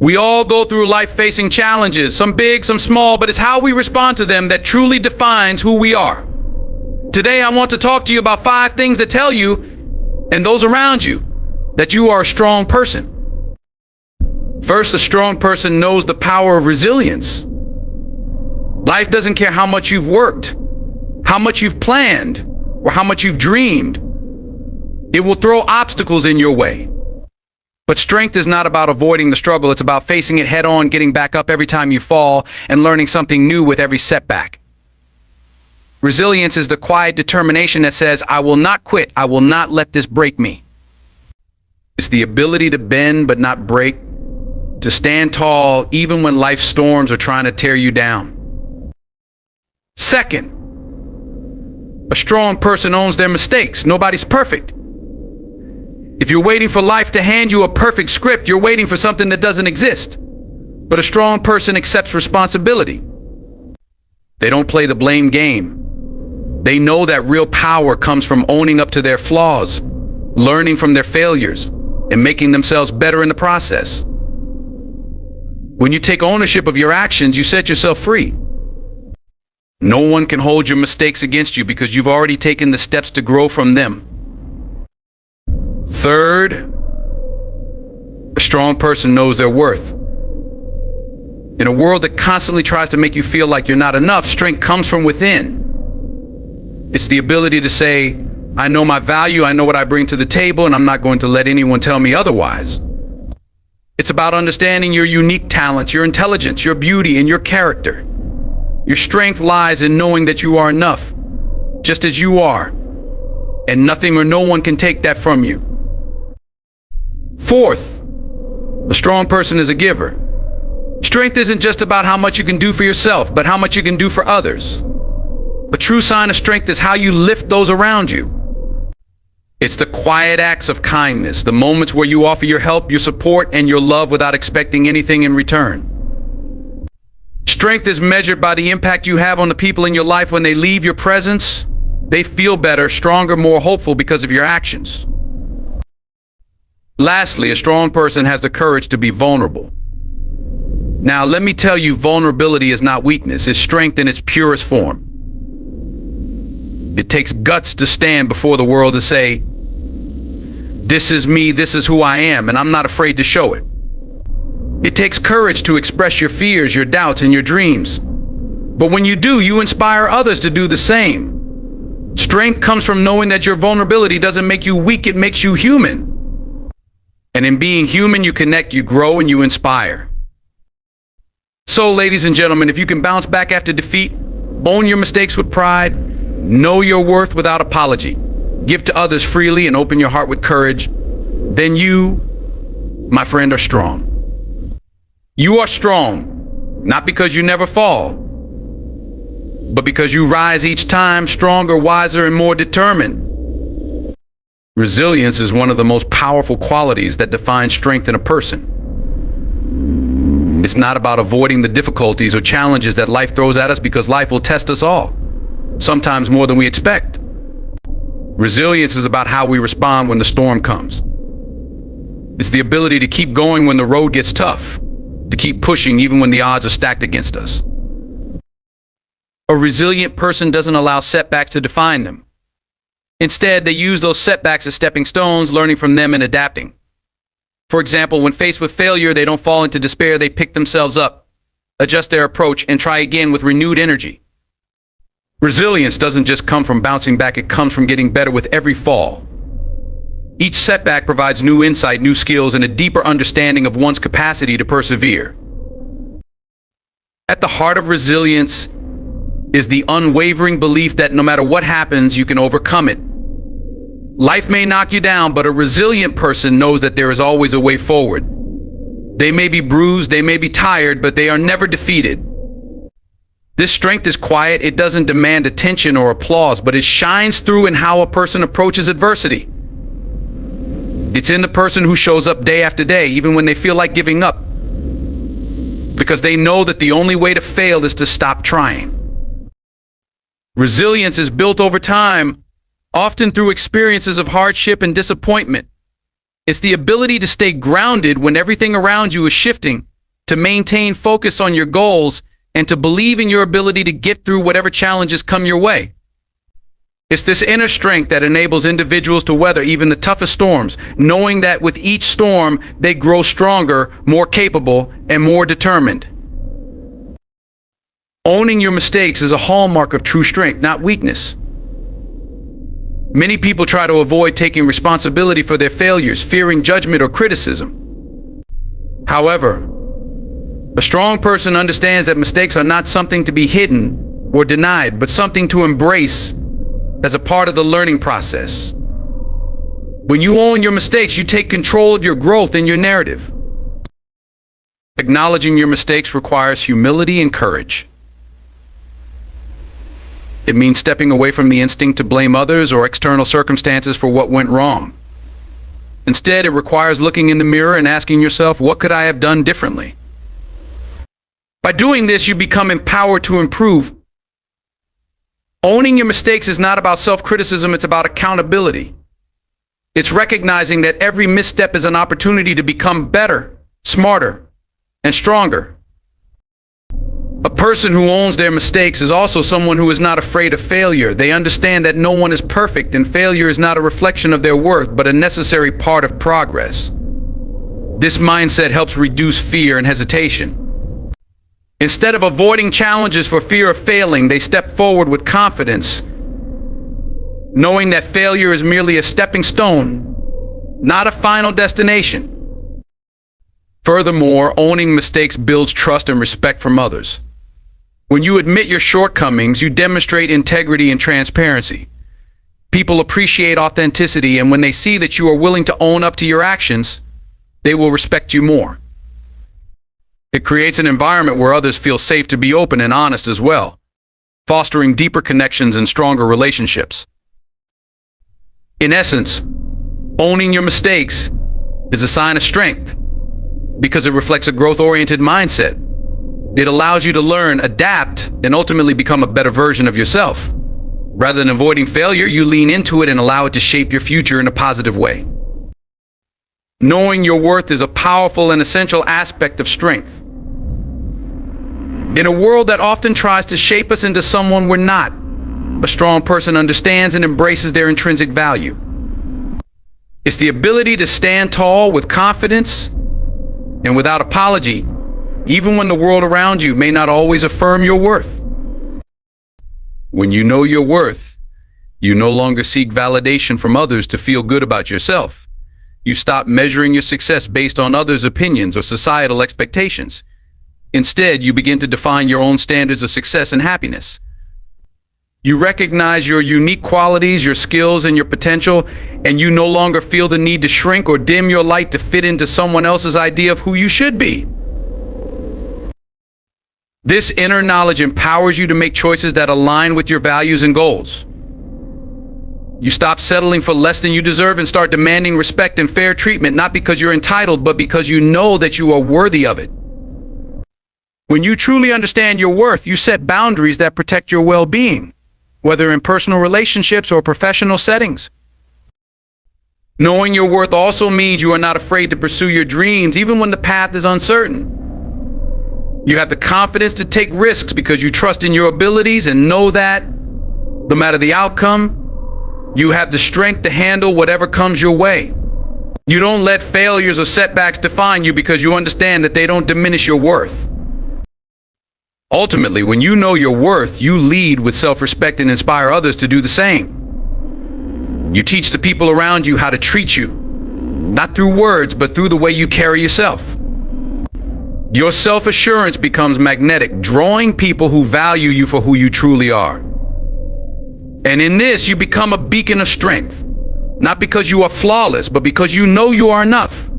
We all go through life facing challenges, some big, some small, but it's how we respond to them that truly defines who we are. Today, I want to talk to you about 5 things that tell you and those around you that you are a strong person. First, a strong person knows the power of resilience. Life doesn't care how much you've worked, how much you've planned, or how much you've dreamed. It will throw obstacles in your way. But strength is not about avoiding the struggle. It's about facing it head on, getting back up every time you fall, and learning something new with every setback. Resilience is the quiet determination that says, I will not quit. I will not let this break me. It's the ability to bend but not break, to stand tall even when life's storms are trying to tear you down. Second, a strong person owns their mistakes. Nobody's perfect. If you're waiting for life to hand you a perfect script, you're waiting for something that doesn't exist. But a strong person accepts responsibility. They don't play the blame game. They know that real power comes from owning up to their flaws, learning from their failures, and making themselves better in the process. When you take ownership of your actions, you set yourself free. No one can hold your mistakes against you because you've already taken the steps to grow from them. Third, a strong person knows their worth. In a world that constantly tries to make you feel like you're not enough, strength comes from within. It's the ability to say, I know my value, I know what I bring to the table, and I'm not going to let anyone tell me otherwise. It's about understanding your unique talents, your intelligence, your beauty, and your character. Your strength lies in knowing that you are enough, just as you are, and nothing or no one can take that from you. Fourth, a strong person is a giver. Strength isn't just about how much you can do for yourself, but how much you can do for others. A true sign of strength is how you lift those around you. It's the quiet acts of kindness, the moments where you offer your help, your support, and your love without expecting anything in return. Strength is measured by the impact you have on the people in your life. When they leave your presence, they feel better, stronger, more hopeful because of your actions. Lastly, a strong person has the courage to be vulnerable. Now, let me tell you, vulnerability is not weakness. It's strength in its purest form. It takes guts to stand before the world to say, this is me, this is who I am, and I'm not afraid to show it. It takes courage to express your fears, your doubts, and your dreams. But when you do, you inspire others to do the same. Strength comes from knowing that your vulnerability doesn't make you weak, it makes you human. And in being human, you connect, you grow, and you inspire. So, ladies and gentlemen, if you can bounce back after defeat, own your mistakes with pride, know your worth without apology, give to others freely, and open your heart with courage, then you, my friend, are strong. You are strong, not because you never fall, but because you rise each time stronger, wiser, and more determined. Resilience is one of the most powerful qualities that define strength in a person. It's not about avoiding the difficulties or challenges that life throws at us, because life will test us all, sometimes more than we expect. Resilience is about how we respond when the storm comes. It's the ability to keep going when the road gets tough, to keep pushing even when the odds are stacked against us. A resilient person doesn't allow setbacks to define them. Instead, they use those setbacks as stepping stones, learning from them and adapting. For example, when faced with failure, they don't fall into despair. They pick themselves up, adjust their approach, and try again with renewed energy. Resilience doesn't just come from bouncing back, it comes from getting better with every fall. Each setback provides new insight, new skills, and a deeper understanding of one's capacity to persevere. At the heart of resilience is the unwavering belief that no matter what happens, you can overcome it. Life may knock you down, but a resilient person knows that there is always a way forward. They may be bruised, they may be tired, but they are never defeated. This strength is quiet. It doesn't demand attention or applause, but it shines through in how a person approaches adversity. It's in the person who shows up day after day, even when they feel like giving up, because they know that the only way to fail is to stop trying. Resilience is built over time, often through experiences of hardship and disappointment. It's the ability to stay grounded when everything around you is shifting, to maintain focus on your goals, and to believe in your ability to get through whatever challenges come your way. It's this inner strength that enables individuals to weather even the toughest storms, knowing that with each storm, they grow stronger, more capable, and more determined. Owning your mistakes is a hallmark of true strength, not weakness. Many people try to avoid taking responsibility for their failures, fearing judgment or criticism. However, a strong person understands that mistakes are not something to be hidden or denied, but something to embrace as a part of the learning process. When you own your mistakes, you take control of your growth and your narrative. Acknowledging your mistakes requires humility and courage. It means stepping away from the instinct to blame others or external circumstances for what went wrong. Instead, it requires looking in the mirror and asking yourself, what could I have done differently? By doing this, you become empowered to improve. Owning your mistakes is not about self-criticism, it's about accountability. It's recognizing that every misstep is an opportunity to become better, smarter, and stronger. A person who owns their mistakes is also someone who is not afraid of failure. They understand that no one is perfect, and failure is not a reflection of their worth, but a necessary part of progress. This mindset helps reduce fear and hesitation. Instead of avoiding challenges for fear of failing, they step forward with confidence, knowing that failure is merely a stepping stone, not a final destination. Furthermore, owning mistakes builds trust and respect from others. When you admit your shortcomings, you demonstrate integrity and transparency. People appreciate authenticity, and when they see that you are willing to own up to your actions, they will respect you more. It creates an environment where others feel safe to be open and honest as well, fostering deeper connections and stronger relationships. In essence, owning your mistakes is a sign of strength because it reflects a growth-oriented mindset. It allows you to learn, adapt, and ultimately become a better version of yourself. Rather than avoiding failure, you lean into it and allow it to shape your future in a positive way. Knowing your worth is a powerful and essential aspect of strength. In a world that often tries to shape us into someone we're not, a strong person understands and embraces their intrinsic value. It's the ability to stand tall with confidence and without apology, even when the world around you may not always affirm your worth. When you know your worth, you no longer seek validation from others to feel good about yourself. You stop measuring your success based on others' opinions or societal expectations. Instead, you begin to define your own standards of success and happiness. You recognize your unique qualities, your skills, and your potential, and you no longer feel the need to shrink or dim your light to fit into someone else's idea of who you should be. This inner knowledge empowers you to make choices that align with your values and goals. You stop settling for less than you deserve and start demanding respect and fair treatment, not because you're entitled, but because you know that you are worthy of it. When you truly understand your worth, you set boundaries that protect your well-being, whether in personal relationships or professional settings. Knowing your worth also means you are not afraid to pursue your dreams, even when the path is uncertain. You have the confidence to take risks because you trust in your abilities and know that, no matter the outcome, you have the strength to handle whatever comes your way. You don't let failures or setbacks define you because you understand that they don't diminish your worth. Ultimately, when you know your worth, you lead with self-respect and inspire others to do the same. You teach the people around you how to treat you, not through words, but through the way you carry yourself. Your self-assurance becomes magnetic, drawing people who value you for who you truly are. And in this, you become a beacon of strength, not because you are flawless, but because you know you are enough.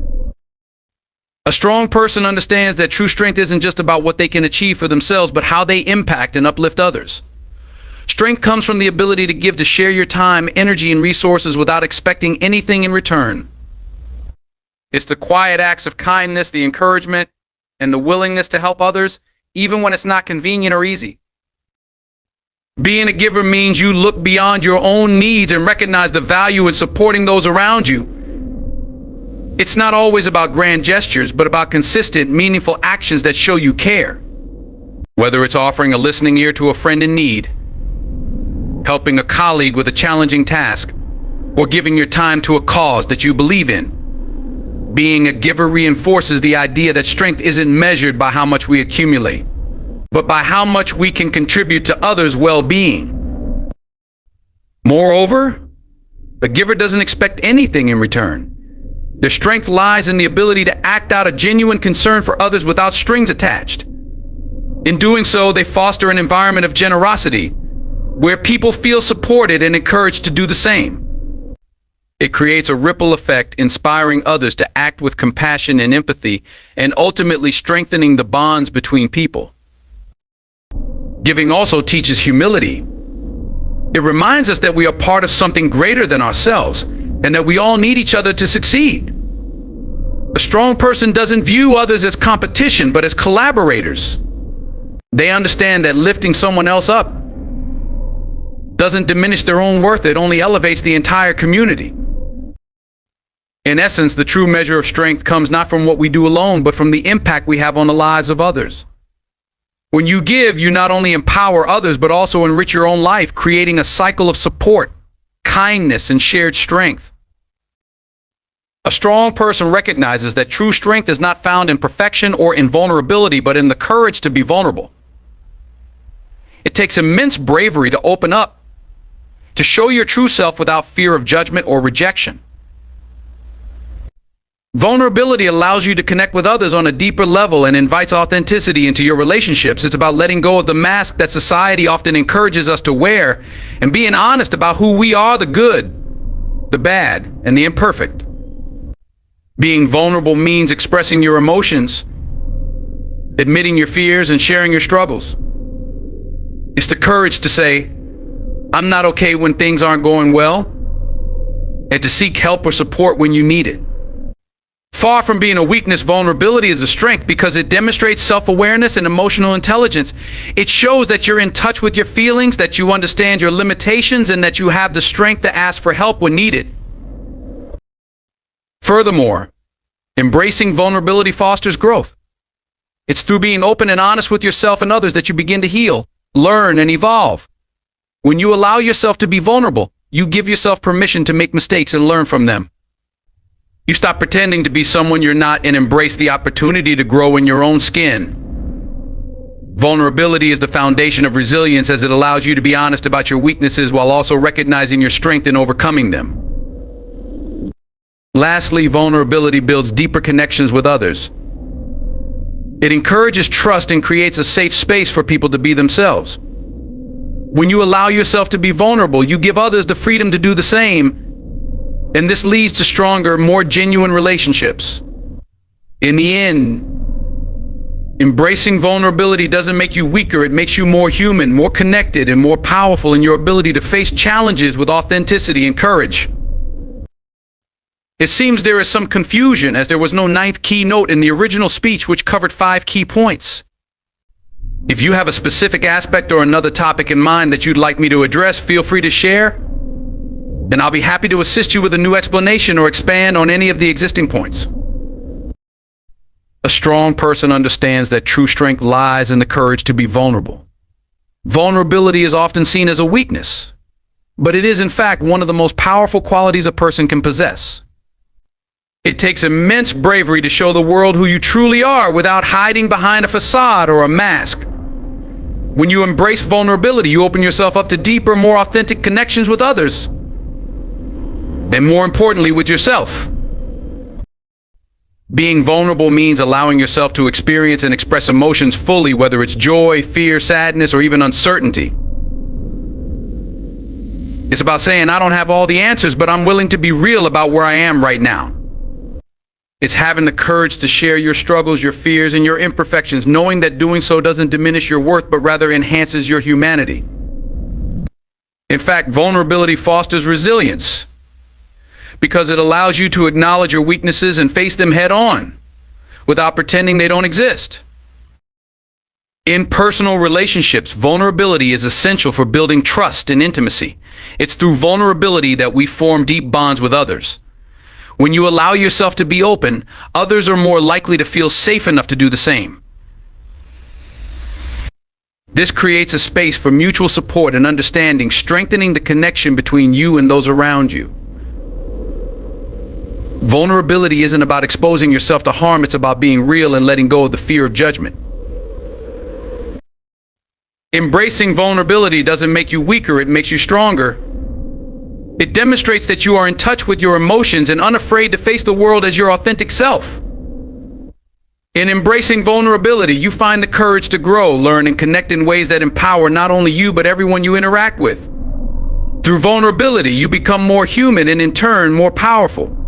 A strong person understands that true strength isn't just about what they can achieve for themselves, but how they impact and uplift others. Strength comes from the ability to give, to share your time, energy, and resources without expecting anything in return. It's the quiet acts of kindness, the encouragement, and the willingness to help others, even when it's not convenient or easy. Being a giver means you look beyond your own needs and recognize the value in supporting those around you. It's not always about grand gestures, but about consistent, meaningful actions that show you care. Whether it's offering a listening ear to a friend in need, helping a colleague with a challenging task, or giving your time to a cause that you believe in. Being a giver reinforces the idea that strength isn't measured by how much we accumulate, but by how much we can contribute to others' well-being. Moreover, a giver doesn't expect anything in return. Their strength lies in the ability to act out a genuine concern for others without strings attached. In doing so, they foster an environment of generosity where people feel supported and encouraged to do the same. It creates a ripple effect, inspiring others to act with compassion and empathy, and ultimately strengthening the bonds between people. Giving also teaches humility. It reminds us that we are part of something greater than ourselves, and that we all need each other to succeed. A strong person doesn't view others as competition, but as collaborators. They understand that lifting someone else up doesn't diminish their own worth, it only elevates the entire community. In essence, the true measure of strength comes not from what we do alone, but from the impact we have on the lives of others. When you give, you not only empower others, but also enrich your own life, creating a cycle of support, kindness, and shared strength. A strong person recognizes that true strength is not found in perfection or in vulnerability, but in the courage to be vulnerable. It takes immense bravery to open up, to show your true self without fear of judgment or rejection. Vulnerability allows you to connect with others on a deeper level and invites authenticity into your relationships. It's about letting go of the mask that society often encourages us to wear and being honest about who we are, the good, the bad, and the imperfect. Being vulnerable means expressing your emotions, admitting your fears, and sharing your struggles. It's the courage to say, I'm not okay when things aren't going well, and to seek help or support when you need it. Far from being a weakness, vulnerability is a strength because it demonstrates self-awareness and emotional intelligence. It shows that you're in touch with your feelings, that you understand your limitations, and that you have the strength to ask for help when needed. Furthermore, embracing vulnerability fosters growth. It's through being open and honest with yourself and others that you begin to heal, learn, and evolve. When you allow yourself to be vulnerable, you give yourself permission to make mistakes and learn from them. You stop pretending to be someone you're not and embrace the opportunity to grow in your own skin. Vulnerability is the foundation of resilience, as it allows you to be honest about your weaknesses while also recognizing your strength in overcoming them. Lastly, vulnerability builds deeper connections with others. It encourages trust and creates a safe space for people to be themselves. When you allow yourself to be vulnerable, you give others the freedom to do the same, and this leads to stronger, more genuine relationships. In the end, embracing vulnerability doesn't make you weaker, it makes you more human, more connected, and more powerful in your ability to face challenges with authenticity and courage. It seems there is some confusion, as there was no ninth key note in the original speech, which covered 5 key points. If you have a specific aspect or another topic in mind that you'd like me to address, feel free to share, and I'll be happy to assist you with a new explanation or expand on any of the existing points. A strong person understands that true strength lies in the courage to be vulnerable. Vulnerability is often seen as a weakness, but it is in fact one of the most powerful qualities a person can possess. It takes immense bravery to show the world who you truly are without hiding behind a facade or a mask. When you embrace vulnerability, you open yourself up to deeper, more authentic connections with others, and more importantly, with yourself. Being vulnerable means allowing yourself to experience and express emotions fully, whether it's joy, fear, sadness, or even uncertainty. It's about saying, I don't have all the answers, but I'm willing to be real about where I am right now. It's having the courage to share your struggles, your fears, and your imperfections, knowing that doing so doesn't diminish your worth, but rather enhances your humanity. In fact, vulnerability fosters resilience, because it allows you to acknowledge your weaknesses and face them head on, without pretending they don't exist. In personal relationships, vulnerability is essential for building trust and intimacy. It's through vulnerability that we form deep bonds with others. When you allow yourself to be open, others are more likely to feel safe enough to do the same. This creates a space for mutual support and understanding, strengthening the connection between you and those around you. Vulnerability isn't about exposing yourself to harm, it's about being real and letting go of the fear of judgment. Embracing vulnerability doesn't make you weaker, it makes you stronger. It demonstrates that you are in touch with your emotions and unafraid to face the world as your authentic self. In embracing vulnerability, you find the courage to grow, learn, and connect in ways that empower not only you, but everyone you interact with. Through vulnerability, you become more human and in turn, more powerful.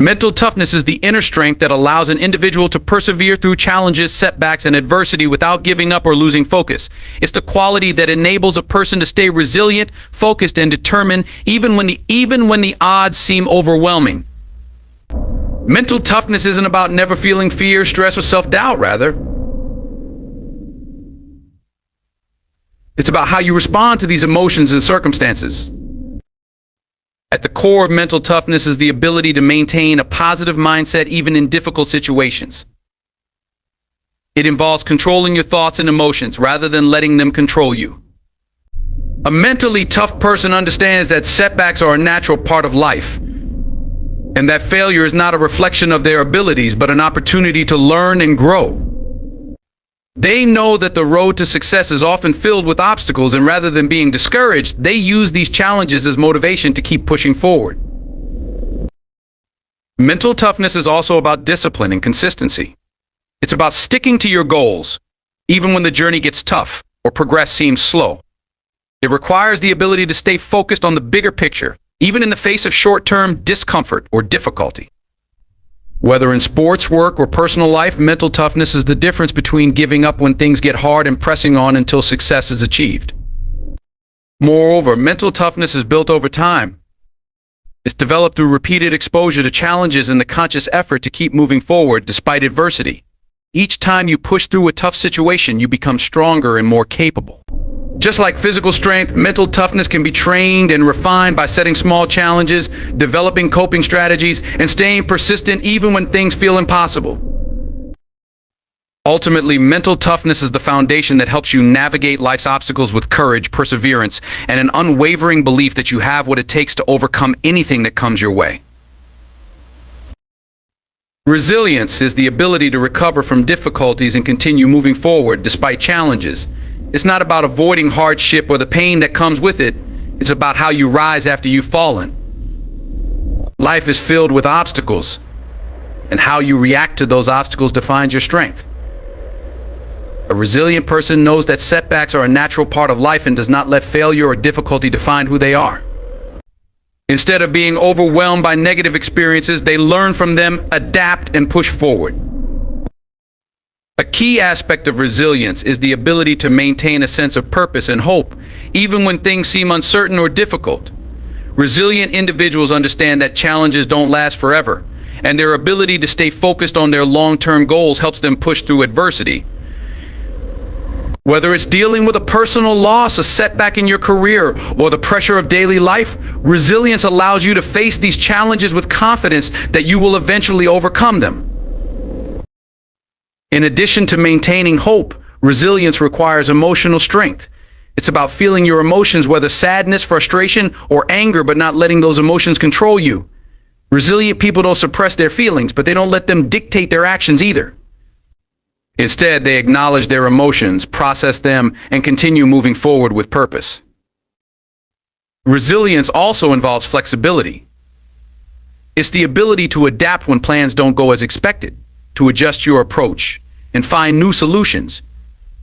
Mental toughness is the inner strength that allows an individual to persevere through challenges, setbacks, and adversity without giving up or losing focus. It's the quality that enables a person to stay resilient, focused, and determined even when the odds seem overwhelming. Mental toughness isn't about never feeling fear, stress, or self-doubt, rather. It's about how you respond to these emotions and circumstances. At the core of mental toughness is the ability to maintain a positive mindset even in difficult situations. It involves controlling your thoughts and emotions rather than letting them control you. A mentally tough person understands that setbacks are a natural part of life, and that failure is not a reflection of their abilities, but an opportunity to learn and grow. They know that the road to success is often filled with obstacles, and rather than being discouraged, they use these challenges as motivation to keep pushing forward. Mental toughness is also about discipline and consistency. It's about sticking to your goals, even when the journey gets tough or progress seems slow. It requires the ability to stay focused on the bigger picture, even in the face of short-term discomfort or difficulty. Whether in sports, work, or personal life, mental toughness is the difference between giving up when things get hard and pressing on until success is achieved. Moreover, mental toughness is built over time. It's developed through repeated exposure to challenges and the conscious effort to keep moving forward despite adversity. Each time you push through a tough situation, you become stronger and more capable. Just like physical strength, mental toughness can be trained and refined by setting small challenges, developing coping strategies, and staying persistent even when things feel impossible. Ultimately, mental toughness is the foundation that helps you navigate life's obstacles with courage, perseverance, and an unwavering belief that you have what it takes to overcome anything that comes your way. Resilience is the ability to recover from difficulties and continue moving forward despite challenges. It's not about avoiding hardship or the pain that comes with it. It's about how you rise after you've fallen. Life is filled with obstacles, and how you react to those obstacles defines your strength. A resilient person knows that setbacks are a natural part of life and does not let failure or difficulty define who they are. Instead of being overwhelmed by negative experiences, they learn from them, adapt, and push forward. A key aspect of resilience is the ability to maintain a sense of purpose and hope, even when things seem uncertain or difficult. Resilient individuals understand that challenges don't last forever, and their ability to stay focused on their long-term goals helps them push through adversity. Whether it's dealing with a personal loss, a setback in your career, or the pressure of daily life, resilience allows you to face these challenges with confidence that you will eventually overcome them. In addition to maintaining hope, resilience requires emotional strength. It's about feeling your emotions, whether sadness, frustration, or anger, but not letting those emotions control you. Resilient people don't suppress their feelings, but they don't let them dictate their actions either. Instead, they acknowledge their emotions, process them, and continue moving forward with purpose. Resilience also involves flexibility. It's the ability to adapt when plans don't go as expected, to adjust your approach, and find new solutions.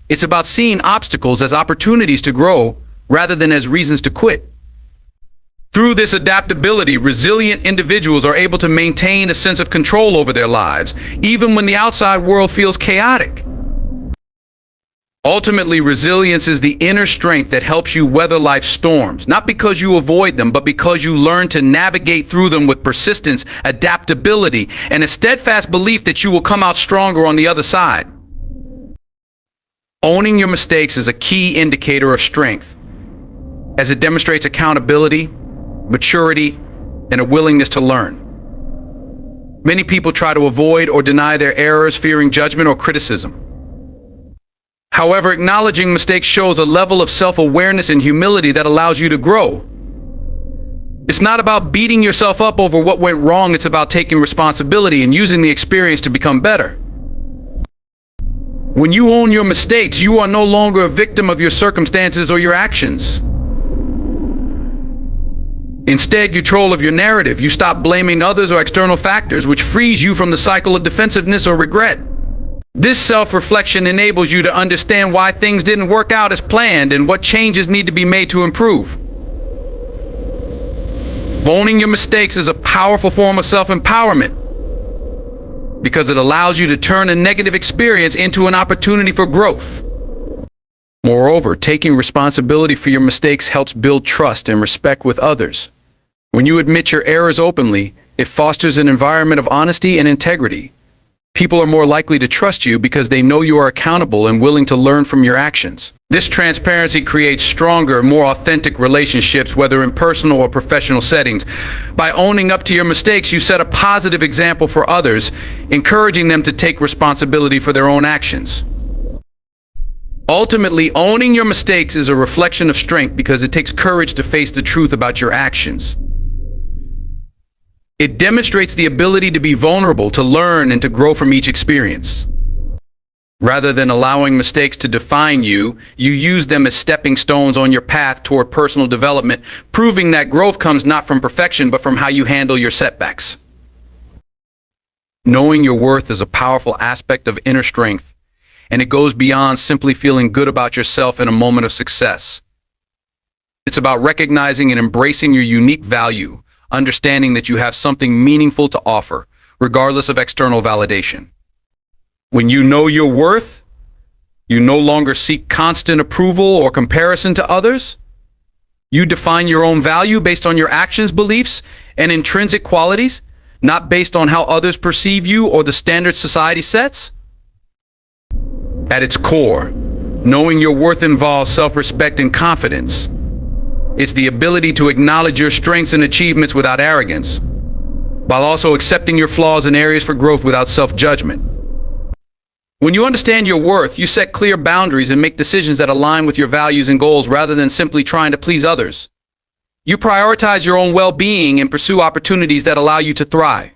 It's about seeing obstacles as opportunities to grow rather than as reasons to quit. Through this adaptability, resilient individuals are able to maintain a sense of control over their lives, even when the outside world feels chaotic. Ultimately, resilience is the inner strength that helps you weather life's storms, not because you avoid them, but because you learn to navigate through them with persistence, adaptability, and a steadfast belief that you will come out stronger on the other side. Owning your mistakes is a key indicator of strength, as it demonstrates accountability, maturity, and a willingness to learn. Many people try to avoid or deny their errors, fearing judgment or criticism. However, acknowledging mistakes shows a level of self-awareness and humility that allows you to grow. It's not about beating yourself up over what went wrong, it's about taking responsibility and using the experience to become better. When you own your mistakes, you are no longer a victim of your circumstances or your actions. Instead, you control of your narrative. You stop blaming others or external factors, which frees you from the cycle of defensiveness or regret. This self-reflection enables you to understand why things didn't work out as planned and what changes need to be made to improve. Owning your mistakes is a powerful form of self-empowerment because it allows you to turn a negative experience into an opportunity for growth. Moreover, taking responsibility for your mistakes helps build trust and respect with others. When you admit your errors openly, it fosters an environment of honesty and integrity. People are more likely to trust you because they know you are accountable and willing to learn from your actions. This transparency creates stronger, more authentic relationships, whether in personal or professional settings. By owning up to your mistakes, you set a positive example for others, encouraging them to take responsibility for their own actions. Ultimately, owning your mistakes is a reflection of strength because it takes courage to face the truth about your actions. It demonstrates the ability to be vulnerable, to learn, and to grow from each experience. Rather than allowing mistakes to define you, you use them as stepping stones on your path toward personal development, proving that growth comes not from perfection, but from how you handle your setbacks. Knowing your worth is a powerful aspect of inner strength, and it goes beyond simply feeling good about yourself in a moment of success. It's about recognizing and embracing your unique value, understanding that you have something meaningful to offer, regardless of external validation. When you know your worth, you no longer seek constant approval or comparison to others. You define your own value based on your actions, beliefs, and intrinsic qualities, not based on how others perceive you or the standards society sets. At its core, knowing your worth involves self-respect and confidence. It's the ability to acknowledge your strengths and achievements without arrogance, while also accepting your flaws and areas for growth without self-judgment. When you understand your worth, you set clear boundaries and make decisions that align with your values and goals rather than simply trying to please others. You prioritize your own well-being and pursue opportunities that allow you to thrive.